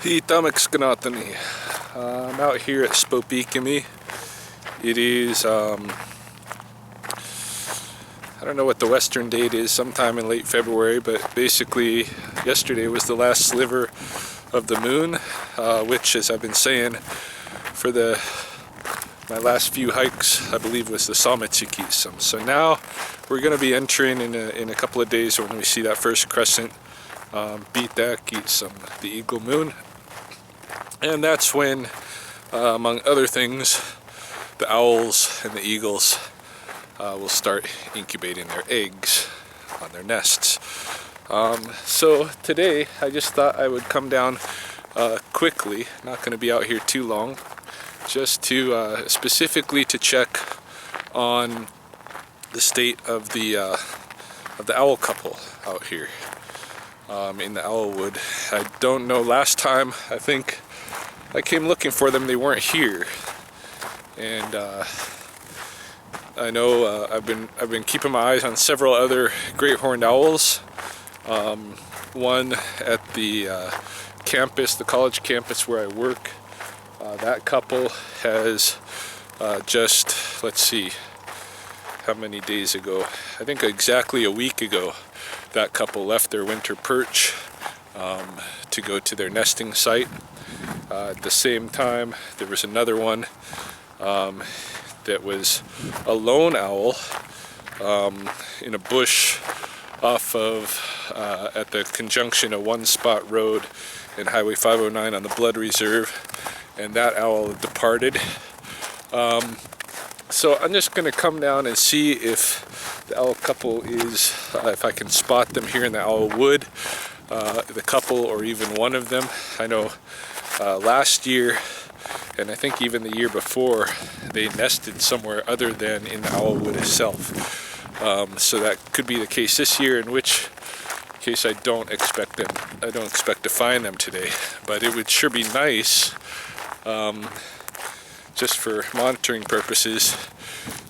Piikaiki'somm. I'm out here at Sspopiikimi. It is, I don't know what the western date is, sometime in late February, but basically yesterday was the last sliver of the moon, which, as I've been saying, for my last few hikes, I believe was the Sspopiikimi. So now we're going to be entering in a couple of days when we see that first crescent, Piikaiki'somm, the eagle moon. And that's when, among other things, the owls and the eagles will start incubating their eggs on their nests. So today I just thought I would come down quickly, not going to be out here too long, just to specifically to check on the state of the owl couple out here in the owl wood. I don't know, last time I think I came looking for them, they weren't here, and I know I've been keeping my eyes on several other great horned owls. One at the campus, the college campus where I work. That couple has just, let's see, how many days ago? I think exactly a week ago, that couple left their winter perch to go to their nesting site. At the same time, there was another one that was a lone owl in a bush off of at the conjunction of One Spot Road and Highway 509 on the Blood Reserve, and that owl departed. So I'm just going to come down and see if the owl couple is, if I can spot them here in the owl wood, the couple or even one of them. I know last year, and I think even the year before, they nested somewhere other than in the owl wood itself. So that could be the case this year, in which case I don't expect to find them today. But it would sure be nice, just for monitoring purposes,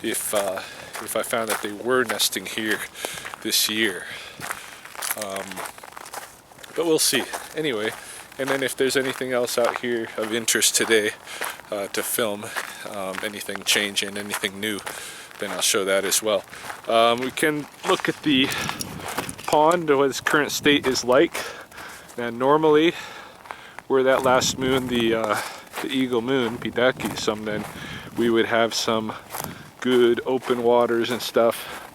if I found that they were nesting here this year. But we'll see. Anyway, and then if there's anything else out here of interest today to film, anything changing, anything new, then I'll show that as well. We can look at the pond, what its current state is like. And normally, where that last moon, the eagle moon, Piikaiki'somm, then we would have some good open waters and stuff,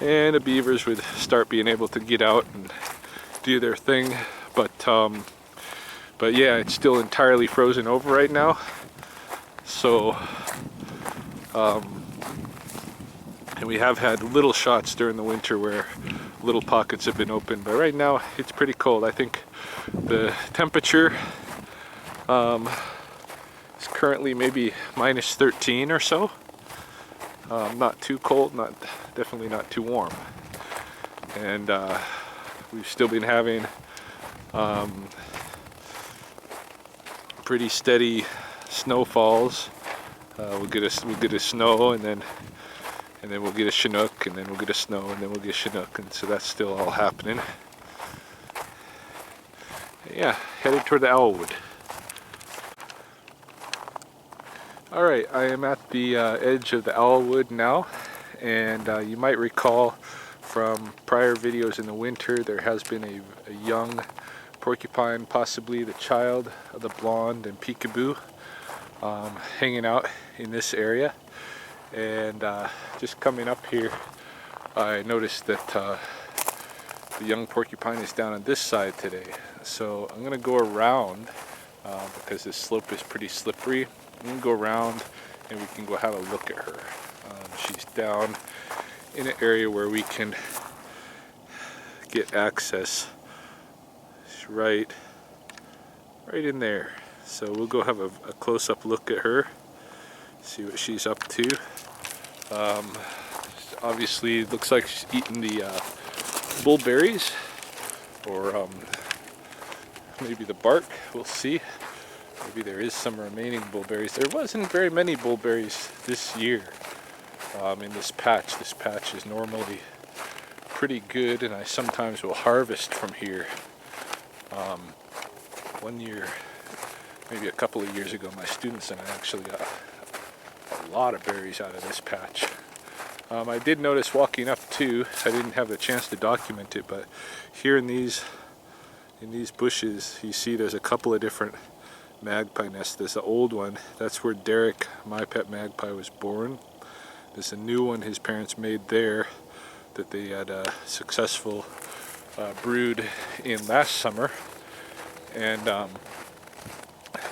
and the beavers would start being able to get out and do their thing. But yeah, it's still entirely frozen over right now. So, and we have had little shots during the winter where little pockets have been open, but right now it's pretty cold. I think the temperature is currently maybe minus 13 or so. Not too cold, definitely not too warm. And we've still been having pretty steady snowfalls. We'll get a snow, and then we'll get a chinook, and then we'll get a snow, and then we'll get a chinook, and so that's still all happening. Yeah, headed toward the owlwood. Alright, I am at the edge of the owlwood now, and you might recall from prior videos in the winter there has been a young porcupine, possibly the child of the blonde and peekaboo, hanging out in this area. And just coming up here, I noticed that the young porcupine is down on this side today. So I'm going to go around because this slope is pretty slippery. I'm going to go around and we can go have a look at her. She's down in an area where we can get access. She's right in there. So we'll go have a close-up look at her, see what she's up to. Obviously it looks like she's eating the bullberries, or maybe the bark. We'll see. Maybe there is some remaining bullberries. There wasn't very many bullberries this year in this patch. This patch is normally pretty good, and I sometimes will harvest from here. One year maybe a couple of years ago, my students and I actually got a lot of berries out of this patch. I did notice walking up too, I didn't have the chance to document it, but here in these bushes, you see there's a couple of different magpie nests. There's the old one, that's where Derek, my pet magpie, was born. There's a new one his parents made there that they had a successful brood in last summer. And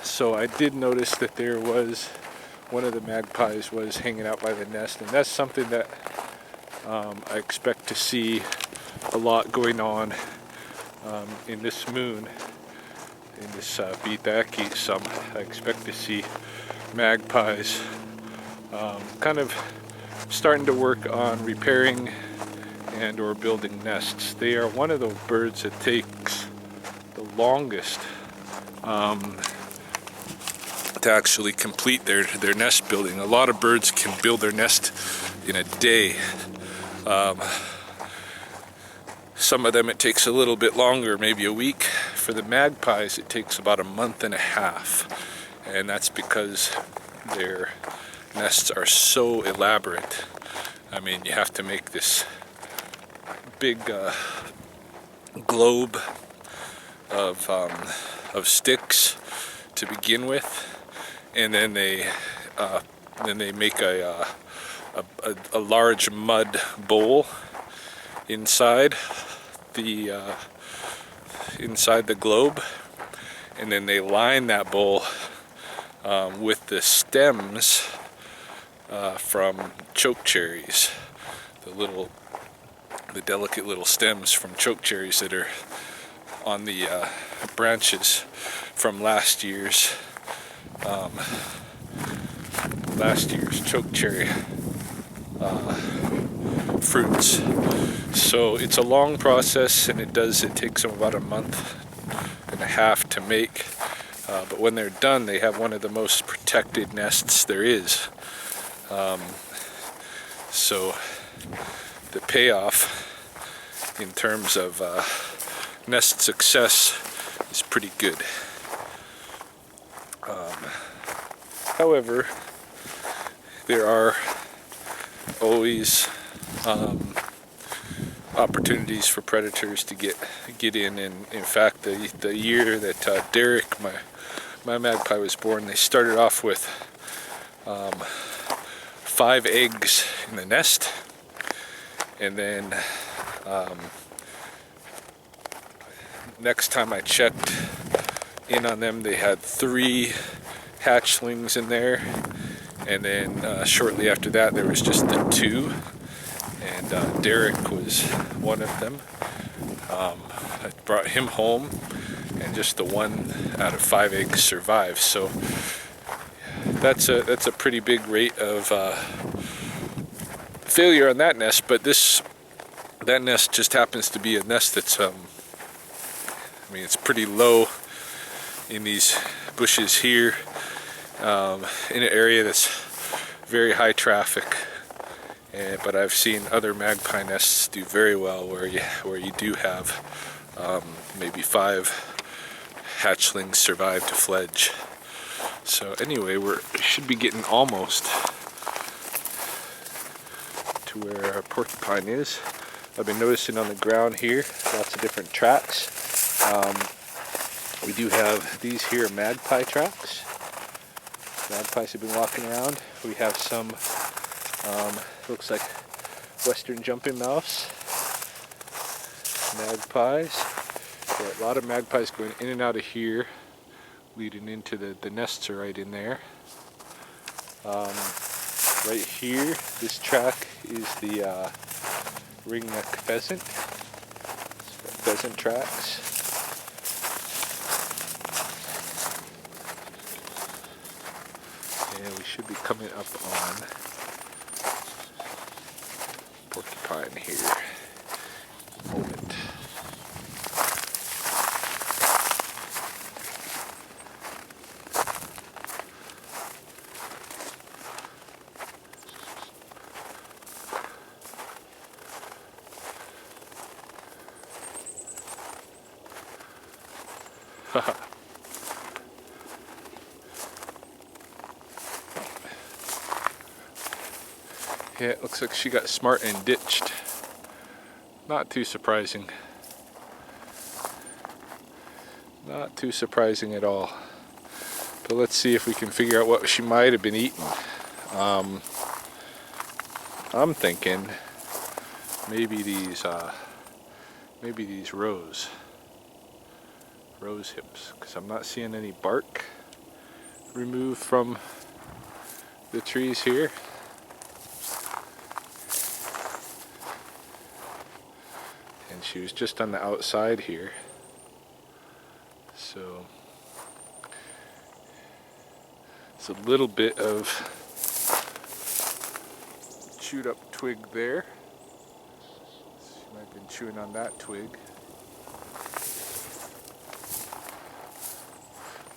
so I did notice that there was one of the magpies was hanging out by the nest, and that's something that I expect to see a lot going on in this moon, in this Piikaiki'somm. I expect to see magpies kind of starting to work on repairing and or building nests. They are one of the birds that takes the longest to actually complete their nest building. A lot of birds can build their nest in a day. Some of them it takes a little bit longer, maybe a week. For the magpies it takes about a month and a half, and that's because their nests are so elaborate. I mean, you have to make this big globe of sticks to begin with, and then they make a large mud bowl inside the globe, and then they line that bowl with the stems from choke cherries, the delicate little stems from choke cherries that are on the branches from last year's choke cherry fruits. So it's a long process, and it takes them about a month and a half to make. But when they're done, they have one of the most protected nests there is. So the payoff in terms of nest success is pretty good. However, there are always opportunities for predators to get in, and in fact the year that Derek, my magpie, was born, they started off with 5 eggs in the nest, and then next time I checked in on them, they had 3 hatchlings in there, and then shortly after that there was just the 2, and Derek was one of them. I brought him home, and just the 1 out of 5 eggs survived. So that's a pretty big rate of failure on that nest. But that nest just happens to be a nest that's I mean, it's pretty low in these bushes here, in an area that's very high traffic. But I've seen other magpie nests do very well where you do have maybe 5 hatchlings survive to fledge. So anyway, we should be getting almost to where our porcupine is. I've been noticing on the ground here lots of different tracks. We do have these here magpie tracks. Magpies have been walking around. We have some looks like western jumping mouse magpies. There are a lot of magpies going in and out of here, leading into the nests are right in there. Right here, this track is the ringneck pheasant. Pheasant tracks. And we should be coming up on porcupine here. Moment. Yeah, it looks like she got smart and ditched. Not too surprising. Not too surprising at all. But let's see if we can figure out what she might have been eating. I'm thinking maybe these rose hips, because I'm not seeing any bark removed from the trees here. And she was just on the outside here. So it's a little bit of chewed up twig there. She might have been chewing on that twig.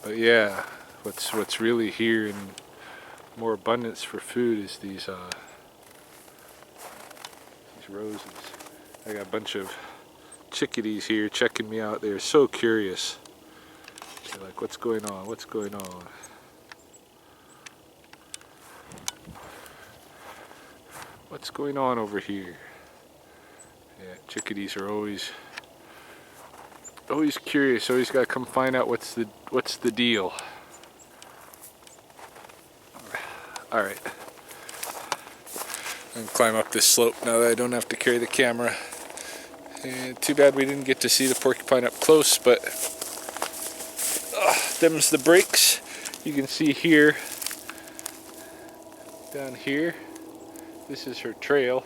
But yeah, what's really here in more abundance for food is these roses. I got a bunch of chickadees here checking me out. They're so curious. They're like, what's going on? What's going on? What's going on over here? Yeah, chickadees are always curious. Always gotta come find out what's the deal. All right. I'm gonna climb up this slope now that I don't have to carry the camera. And too bad we didn't get to see the porcupine up close, but them's the breaks. You can see here, down here, this is her trail.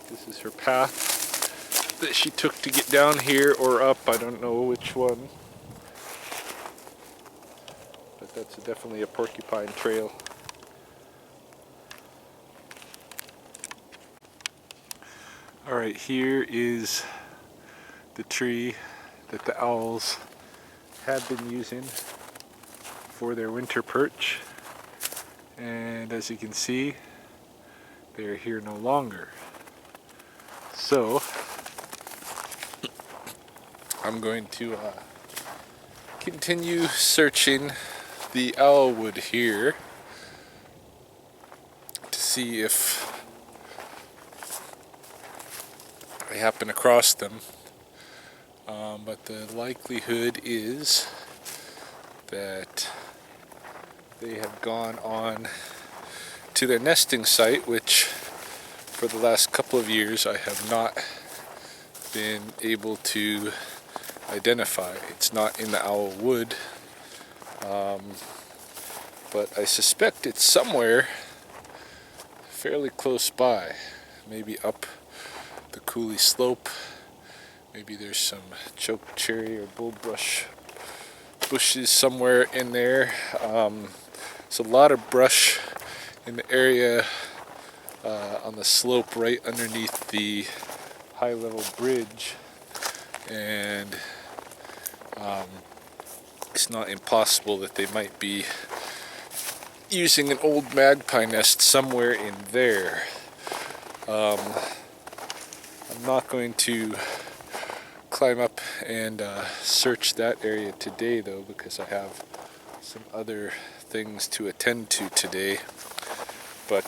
This is her path that she took to get down here or up. I don't know which one. But that's definitely a porcupine trail. Alright, here is the tree that the owls have been using for their winter perch. And as you can see, they're here no longer. So, I'm going to continue searching the owl wood here to see if I happen across them. But the likelihood is that they have gone on to their nesting site, which for the last couple of years I have not been able to identify. It's not in the owl wood, but I suspect it's somewhere fairly close by, maybe up the coulee slope. Maybe there's some choke cherry or bulbrush bushes somewhere in there. There's a lot of brush in the area on the slope right underneath the high level bridge, and it's not impossible that they might be using an old magpie nest somewhere in there. I'm not going to climb up and search that area today though, because I have some other things to attend to today. But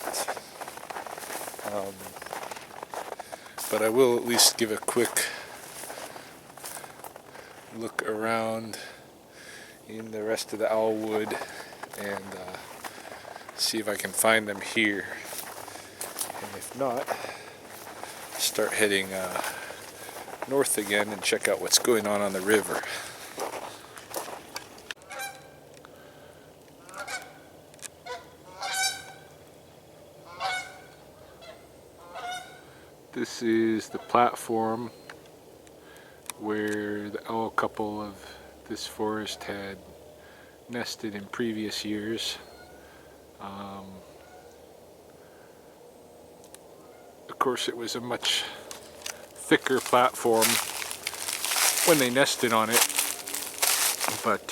I will at least give a quick look around in the rest of the owl wood and see if I can find them here. And if not, start heading north again and check out what's going on the river. This is the platform where the owl couple of this forest had nested in previous years. Of course, it was a much thicker platform when they nested on it, but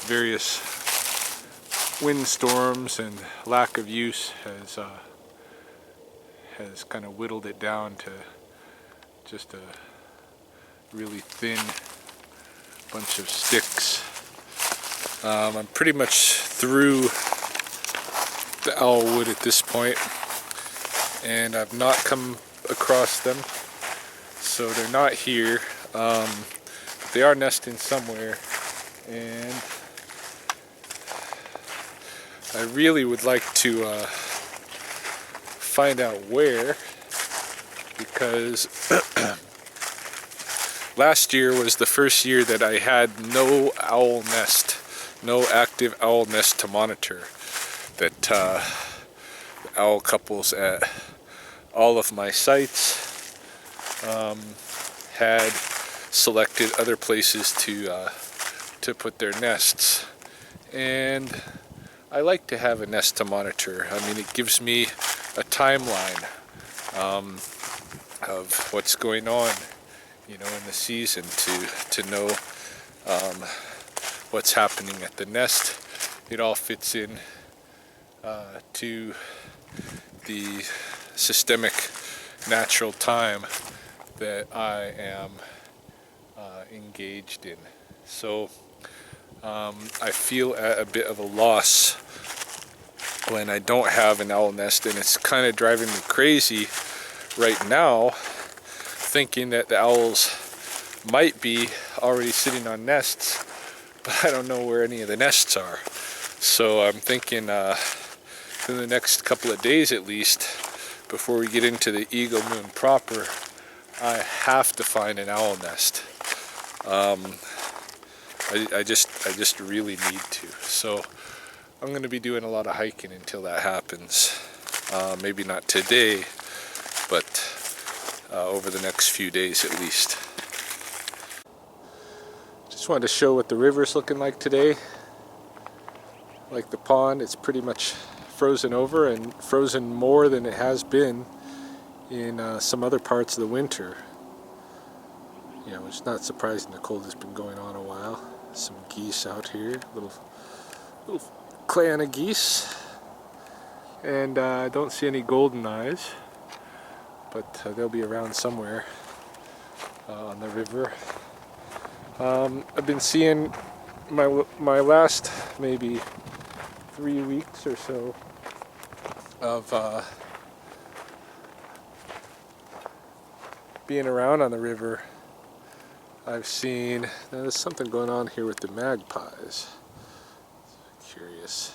various windstorms and lack of use has kind of whittled it down to just a really thin bunch of sticks. I'm pretty much through the owl would at this point, and I've not come across them, so they're not here. They are nesting somewhere, and I really would like to find out where, because last year was the first year that I had no owl nest, no active owl nest to monitor. That the owl couples at all of my sites had selected other places to put their nests, and I like to have a nest to monitor. I mean, it gives me a timeline of what's going on, you know, in the season, to know what's happening at the nest. It all fits in to the systemic natural time that I am engaged in. So I feel at a bit of a loss when I don't have an owl nest, and it's kind of driving me crazy right now, thinking that the owls might be already sitting on nests, but I don't know where any of the nests are. So I'm thinking in the next couple of days at least, before we get into the eagle moon proper, I have to find an owl nest. I just really need to. So I'm going to be doing a lot of hiking until that happens. Maybe not today, but over the next few days at least. Just wanted to show what the river's looking like today. Like the pond, it's pretty much frozen over, and frozen more than it has been in some other parts of the winter. You know, it's not surprising, the cold has been going on a while. Some geese out here, little clan of geese, and I don't see any golden eyes, but they'll be around somewhere on the river. I've been seeing my last maybe 3 weeks or so of being around on the river. I've seen, now there's something going on here with the magpies. Curious.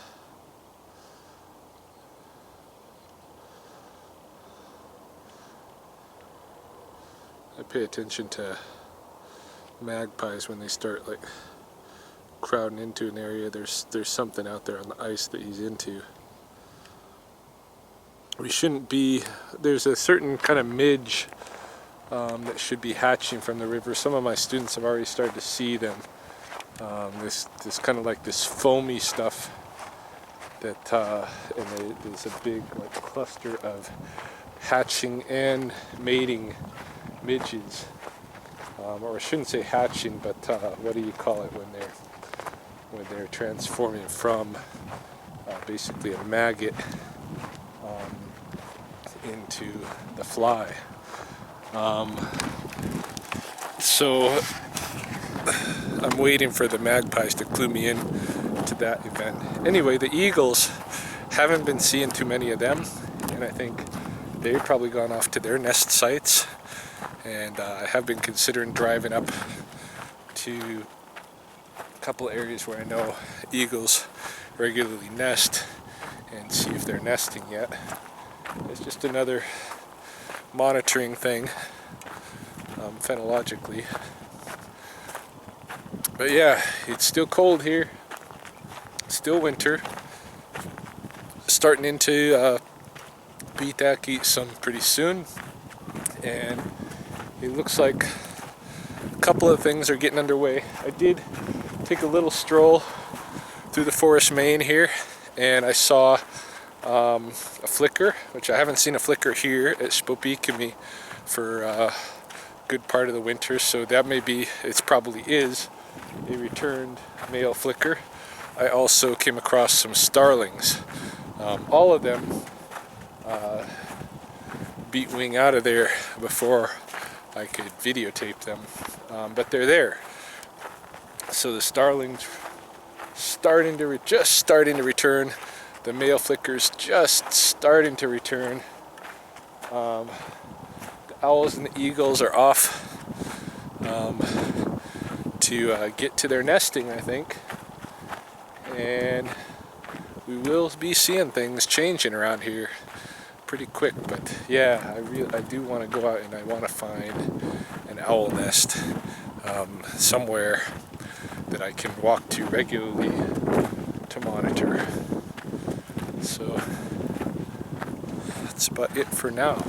I pay attention to magpies when they start like crowding into an area. There's something out there on the ice that he's into. We shouldn't be, there's a certain kind of midge that should be hatching from the river. Some of my students have already started to see them. This kind of like this foamy stuff that, and there's a big like cluster of hatching and mating midges. Or I shouldn't say hatching, but what do you call it when they're transforming from basically a maggot into the fly. So I'm waiting for the magpies to clue me in to that event. Anyway, the eagles, haven't been seeing too many of them, and I think they've probably gone off to their nest sites. And I have been considering driving up to a couple areas where I know eagles regularly nest and see if they're nesting yet. It's just another monitoring thing, phenologically. But yeah, it's still cold here, still winter, starting into Piikaiki'somm pretty soon, and it looks like a couple of things are getting underway. I did take a little stroll through the forest main here, and I saw a flicker, which I haven't seen a flicker here at Sspopiikimi for a good part of the winter, so that may be, it probably is a returned male flicker. I also came across some starlings. All of them beat wing out of there before I could videotape them, but they're there. So the starlings just starting to return. The male flicker's just starting to return. The owls and the eagles are off to get to their nesting, I think. And we will be seeing things changing around here pretty quick. But yeah, I do want to go out and I want to find an owl nest somewhere that I can walk to regularly to monitor. So that's about it for now.